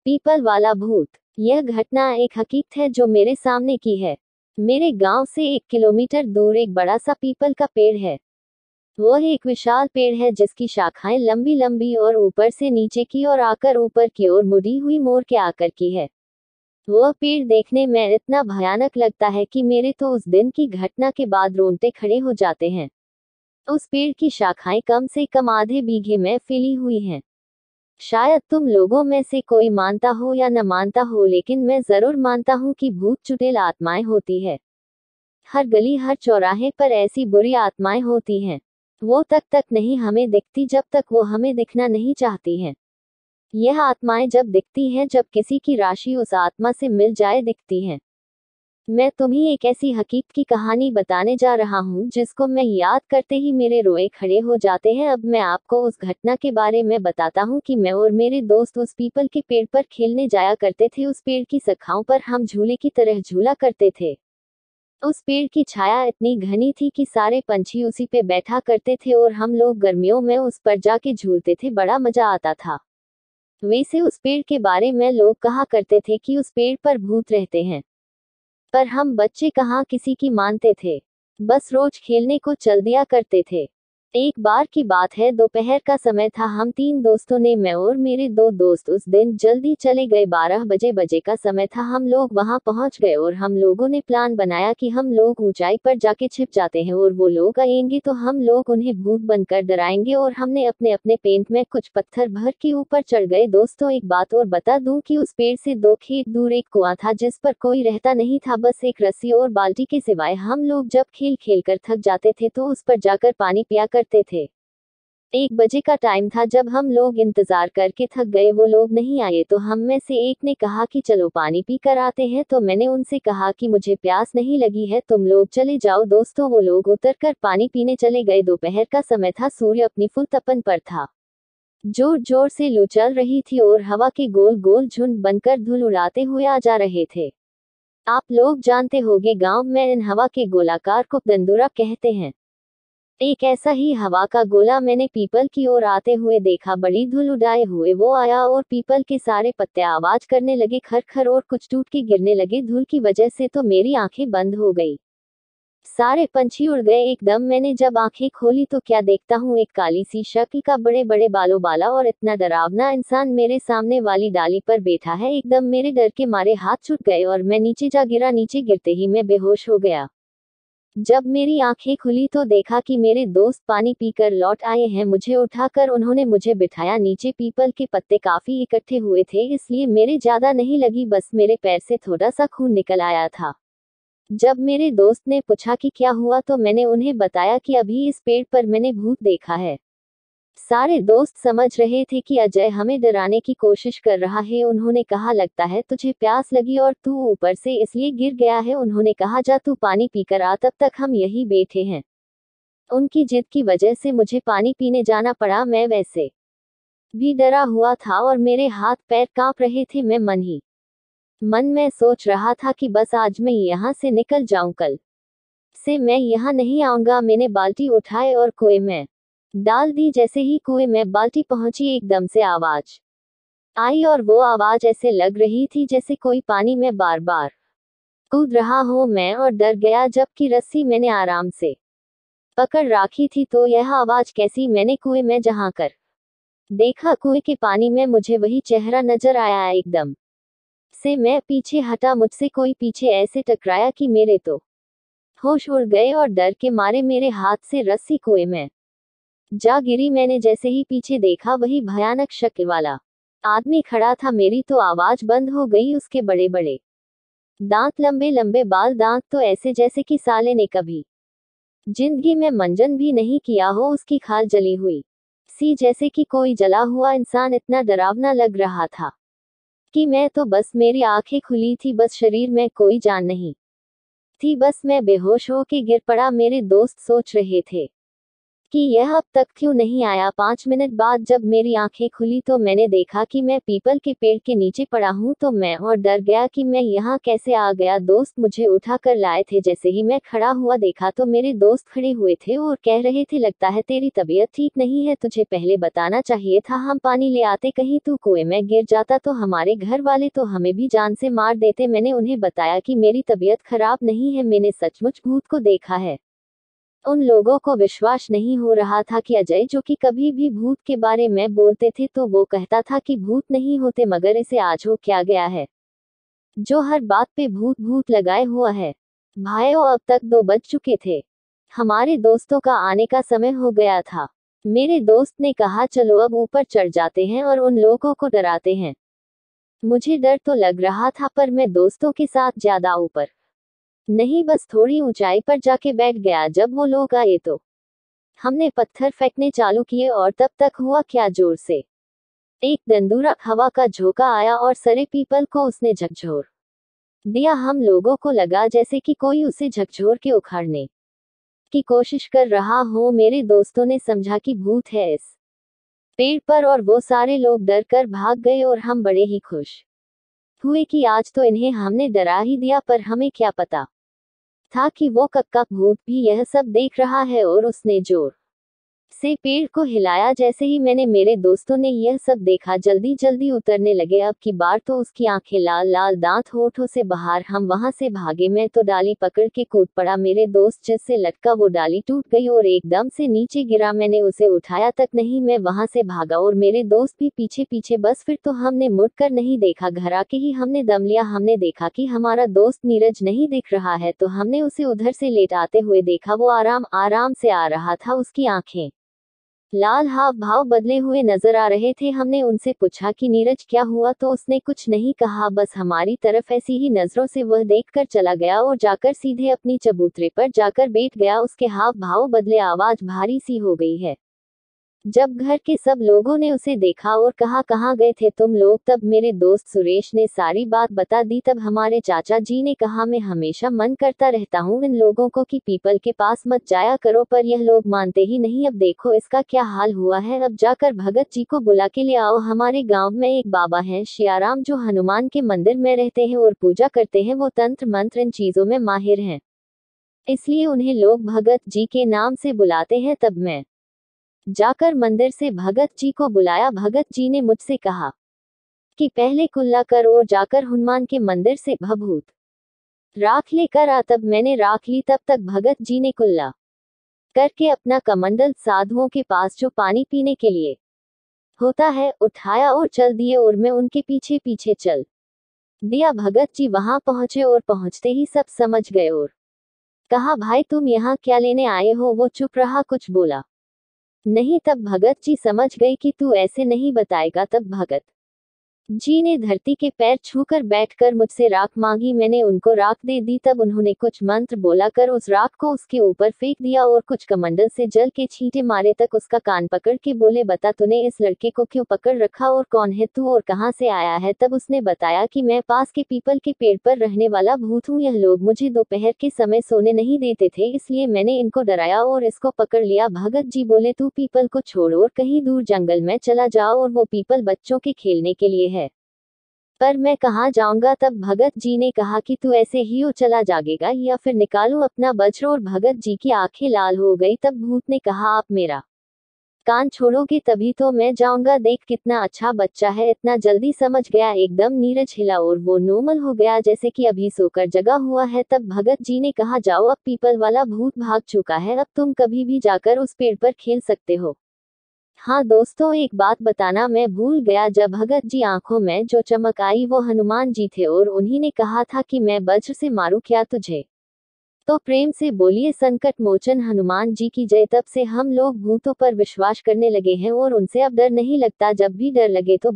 People वाला भूत। यह घटना एक हकीकत है जो मेरे सामने की है। मेरे गांव से 1 किलोमीटर दूर एक बड़ा सा पीपल का पेड़ है। वह एक विशाल पेड़ है जिसकी शाखाएं लंबी लंबी और ऊपर से नीचे की ओर आकर ऊपर की ओर मुड़ी हुई मोड़ के आकर की है। वह पेड़ देखने में इतना भयानक लगता है कि मेरे तो उस दिन की घटना के बाद रोंगटे खड़े हो जाते हैं। उस पेड़ की शाखाएं कम से कम आधे बीघे में फैली हुई हैं। शायद तुम लोगों में से कोई मानता हो या न मानता हो, लेकिन मैं जरूर मानता हूँ कि भूत चुड़ैल आत्माएं होती है। हर गली हर चौराहे पर ऐसी बुरी आत्माएं होती हैं। वो तक नहीं हमें दिखती जब तक वो हमें दिखना नहीं चाहती हैं। यह आत्माएं जब दिखती हैं जब किसी की राशि उस आत्मा से मिल जाए दिखती हैं। मैं तुम्हें एक ऐसी हकीकत की कहानी बताने जा रहा हूँ जिसको मैं याद करते ही मेरे रोए खड़े हो जाते हैं। अब मैं आपको उस घटना के बारे में बताता हूँ कि मैं और मेरे दोस्त उस पीपल के पेड़ पर खेलने जाया करते थे। उस पेड़ की शाखाओं पर हम झूले की तरह झूला करते थे। उस पेड़ की छाया इतनी घनी थी कि सारे पंछी उसी पे बैठा करते थे और हम लोग गर्मियों में उस पर जाके झूलते थे। बड़ा मजा आता था। वैसे उस पेड़ के बारे में लोग कहा करते थे कि उस पेड़ पर भूत रहते हैं, पर हम बच्चे कहाँ किसी की मानते थे। बस रोज खेलने को चल दिया करते थे। एक बार की बात है, दोपहर का समय था। हम 3 दोस्तों ने, मैं और मेरे 2 दोस्त, उस दिन जल्दी चले गए। 12 बजे का समय था। हम लोग वहां पहुंच गए और हम लोगों ने प्लान बनाया कि हम लोग ऊंचाई पर जाके छिप जाते हैं और वो लोग आएंगे तो हम लोग उन्हें भूत बनकर डराएंगे। और हमने अपने अपने पेंट में कुछ पत्थर भर के ऊपर चढ़ गए। दोस्तों, एक बात और बता दूं कि उस पेड़ से 2 खेत दूर एक कुआं था जिस पर कोई रहता नहीं था, बस एक रस्सी और बाल्टी के सिवाय। हम लोग जब खेल खेल कर थक जाते थे तो उस पर जाकर पानी पिया करते थे। 1 बजे का टाइम था। जब हम लोग इंतजार करके थक गए, वो लोग नहीं आए, तो हम में से एक ने कहा कि चलो पानी पी कर आते हैं। तो मैंने उनसे कहा कि मुझे प्यास नहीं लगी है, तुम लोग चले जाओ। दोस्तों, वो लोग उतरकर पानी पीने चले गए। दोपहर का समय था, सूर्य अपनी फुल तपन पर था। जोर जोर से लू चल रही थी और हवा के गोल गोल झुंड बनकर धूल उड़ाते हुए आ जा रहे थे। आप लोग जानते होंगे, गांव में इन हवा के गोलाकार को दंदूरा कहते हैं। एक ऐसा ही हवा का गोला मैंने पीपल की ओर आते हुए देखा। बड़ी धूल उड़ाए हुए वो आया और पीपल के सारे पत्ते आवाज करने लगे, खर और कुछ टूट के गिरने लगे। धूल की वजह से तो मेरी आंखें बंद हो गई। सारे पंछी उड़ गए एकदम। मैंने जब आंखें खोली तो क्या देखता हूँ, एक काली सी शक्ल का बड़े बड़े बालों वाला और इतना डरावना इंसान मेरे सामने वाली डाली पर बैठा है। एकदम मेरे डर के मारे हाथ छूट गए और मैं नीचे जा गिरा। नीचे गिरते ही मैं बेहोश हो गया। जब मेरी आंखें खुली तो देखा कि मेरे दोस्त पानी पीकर लौट आए हैं। मुझे उठाकर उन्होंने मुझे बिठाया नीचे। पीपल के पत्ते काफी इकट्ठे हुए थे, इसलिए मेरे ज्यादा नहीं लगी, बस मेरे पैर से थोड़ा सा खून निकल आया था। जब मेरे दोस्त ने पूछा कि क्या हुआ तो मैंने उन्हें बताया कि अभी इस पेड़ पर मैंने भूत देखा है। सारे दोस्त समझ रहे थे कि अजय हमें डराने की कोशिश कर रहा है। उन्होंने कहा, लगता है तुझे प्यास लगी और तू ऊपर से इसलिए गिर गया है। उन्होंने कहा, जा तू पानी पीकर आ, तब तक हम यहीं बैठे हैं। उनकी जिद की वजह से मुझे पानी पीने जाना पड़ा। मैं वैसे भी डरा हुआ था और मेरे हाथ पैर कांप रहे थे। मैं मन में सोच रहा था कि बस आज मैं यहाँ से निकल जाऊं, कल से मैं यहाँ नहीं आऊंगा। मैंने बाल्टी उठाए और कुएं में डाल दी। जैसे ही कुएं में बाल्टी पहुंची, एकदम से आवाज आई और वो आवाज ऐसे लग रही थी जैसे कोई पानी में बार बार कूद रहा हो। मैं और डर गया, जबकि रस्सी मैंने आराम से पकड़ रखी थी। तो यह आवाज कैसी? मैंने कुएं में जहां कर देखा, कुएं के पानी में मुझे वही चेहरा नजर आया। एकदम से मैं पीछे हटा, मुझसे कोई पीछे ऐसे टकराया कि मेरे तो होश उड़ गए और डर के मारे मेरे हाथ से रस्सी कुएं में जा गिरी। मैंने जैसे ही पीछे देखा, वही भयानक शक्ल वाला आदमी खड़ा था। मेरी तो आवाज बंद हो गई। उसके बड़े बड़े दांत, लंबे लंबे बाल, दांत तो ऐसे जैसे कि साले ने कभी जिंदगी में मंजन भी नहीं किया हो। उसकी खाल जली हुई सी जैसे कि कोई जला हुआ इंसान। इतना डरावना लग रहा था कि मैं तो बस, मेरी आंखें खुली थी, बस शरीर में कोई जान नहीं थी। बस मैं बेहोश हो के गिर पड़ा। मेरे दोस्त सोच रहे थे कि यह अब तक क्यों नहीं आया। 5 मिनट बाद जब मेरी आंखें खुली तो मैंने देखा कि मैं पीपल के पेड़ के नीचे पड़ा हूँ। तो मैं और डर गया कि मैं यहाँ कैसे आ गया। दोस्त मुझे उठा कर लाए थे। जैसे ही मैं खड़ा हुआ देखा तो मेरे दोस्त खड़े हुए थे और कह रहे थे, लगता है तेरी तबीयत ठीक नहीं है, तुझे पहले बताना चाहिए था, हम पानी ले आते, कहीं तू कुएं में गिर जाता तो हमारे घर वाले तो हमें भी जान से मार देते। मैंने उन्हें बताया कि मेरी तबीयत खराब नहीं है, मैंने सचमुच भूत को देखा है। उन लोगों को विश्वास नहीं हो रहा था कि अजय, जो कि कभी भी भूत के बारे में बोलते थे तो वो कहता था कि भूत नहीं होते, मगर इसे आज हो क्या गया है जो हर बात पे भूत भूत लगाए हुआ है। भाइयों, अब तक 2 बज चुके थे। हमारे दोस्तों का आने का समय हो गया था। मेरे दोस्त ने कहा, चलो अब ऊपर चढ़ जाते हैं और उन लोगों को डराते हैं। मुझे डर तो लग रहा था, पर मैं दोस्तों के साथ ज्यादा ऊपर नहीं, बस थोड़ी ऊंचाई पर जाके बैठ गया। जब वो लोग आए तो हमने पत्थर फेंकने चालू किए और तब तक हुआ क्या, जोर से एक दंदूरा हवा का झोंका आया और सरे पीपल को उसने झकझोर दिया। हम लोगों को लगा जैसे कि कोई उसे झकझोर के उखाड़ने की कोशिश कर रहा हो। मेरे दोस्तों ने समझा कि भूत है इस पेड़ पर और वो सारे लोग डर कर भाग गए और हम बड़े ही खुश हुए कि आज तो इन्हें हमने डरा ही दिया। पर हमें क्या पता था कि वो कक्का भूत भी यह सब देख रहा है। और उसने जोर से पेड़ को हिलाया। जैसे ही मैंने मेरे दोस्तों ने यह सब देखा, जल्दी जल्दी उतरने लगे। अब की बार तो उसकी आंखें लाल लाल, दांत होठों से बाहर। हम वहां से भागे। मैं तो डाली पकड़ के कूद पड़ा। मेरे दोस्त जिससे लटका वो डाली टूट गई और एकदम से नीचे गिरा। मैंने उसे उठाया तक नहीं, मैं वहां से भागा और मेरे दोस्त भी पीछे पीछे। बस फिर तो हमने मुड़कर नहीं देखा। घर आके ही हमने दम लिया। हमने देखा कि हमारा दोस्त नीरज नहीं दिख रहा है, तो हमने उसे उधर से लेटाते हुए देखा। वो आराम आराम से आ रहा था। उसकी आंखें लाल, हाव भाव बदले हुए नजर आ रहे थे। हमने उनसे पूछा कि नीरज क्या हुआ, तो उसने कुछ नहीं कहा, बस हमारी तरफ ऐसी ही नजरों से वह देखकर चला गया और जाकर सीधे अपनी चबूतरे पर जाकर बैठ गया। उसके हाव भाव बदले, आवाज भारी सी हो गई है। जब घर के सब लोगों ने उसे देखा और कहा, कहाँ गए थे तुम लोग, तब मेरे दोस्त सुरेश ने सारी बात बता दी। तब हमारे चाचा जी ने कहा, मैं हमेशा मन करता रहता हूँ इन लोगों को कि पीपल के पास मत जाया करो, पर यह लोग मानते ही नहीं। अब देखो इसका क्या हाल हुआ है। अब जाकर भगत जी को बुला के ले आओ। हमारे गांव में एक बाबा हैं शियाराम, जो हनुमान के मंदिर में रहते हैं और पूजा करते हैं। वो तंत्र मंत्र इन चीजों में माहिर हैं, इसलिए उन्हें लोग भगत जी के नाम से बुलाते हैं। तब मैं जाकर मंदिर से भगत जी को बुलाया। भगत जी ने मुझसे कहा कि पहले कुल्ला कर और जाकर हनुमान के मंदिर से भभूत राख लेकर आ। तब मैंने राख ली। तब तक भगत जी ने कुल्ला करके अपना कमंडल साधुओं के पास, जो पानी पीने के लिए होता है, उठाया और चल दिए और मैं उनके पीछे पीछे चल दिया। भगत जी वहां पहुंचे और पहुंचते ही सब समझ गए और कहा, भाई तुम यहाँ क्या लेने आए हो। वो चुप रहा, कुछ बोला नहीं। तब भगत जी समझ गए कि तू ऐसे नहीं बताएगा। तब भगत जी ने धरती के पैर छूकर बैठकर मुझसे राख मांगी। मैंने उनको राख दे दी। तब उन्होंने कुछ मंत्र बोला कर उस राख को उसके ऊपर फेंक दिया और कुछ कमंडल से जल के छींटे मारे। तक उसका कान पकड़ के बोले, बता तूने इस लड़के को क्यों पकड़ रखा और कौन है तू और कहाँ से आया है। तब उसने बताया कि मैं पास के पीपल के पेड़ पर रहने वाला भूत हूँ। यह लोग मुझे दोपहर के समय सोने नहीं देते थे, इसलिए मैंने इनको डराया और इसको पकड़ लिया। भगत जी बोले, तू पीपल को छोड़ और कहीं दूर जंगल में चला जाओ, और वो पीपल बच्चों के खेलने के लिए है, पर मैं कहाँ जाऊंगा। तब भगत जी ने कहा कि तू ऐसे ही चला जागेगा या फिर निकालूं अपना वज्र। और भगत जी की आंखें लाल हो गई। तब भूत ने कहा, आप मेरा कान छोड़ोगे तभी तो मैं जाऊंगा। देख कितना अच्छा बच्चा है, इतना जल्दी समझ गया। एकदम नीरज हिला और वो नॉर्मल हो गया, जैसे कि अभी सोकर जगा हुआ है। तब भगत जी ने कहा, जाओ, अब पीपल वाला भूत भाग चुका है, अब तुम कभी भी जाकर उस पेड़ पर खेल सकते हो। हाँ दोस्तों, एक बात बताना मैं भूल गया। जब भगत जी आंखों में जो चमक आई वो हनुमान जी थे और उन्हीं ने कहा था कि मैं वज्र से मारूं क्या तुझे। तो प्रेम से बोलिए, संकट मोचन हनुमान जी की जय। तब से हम लोग भूतों पर विश्वास करने लगे हैं और उनसे अब डर नहीं लगता। जब भी डर लगे तो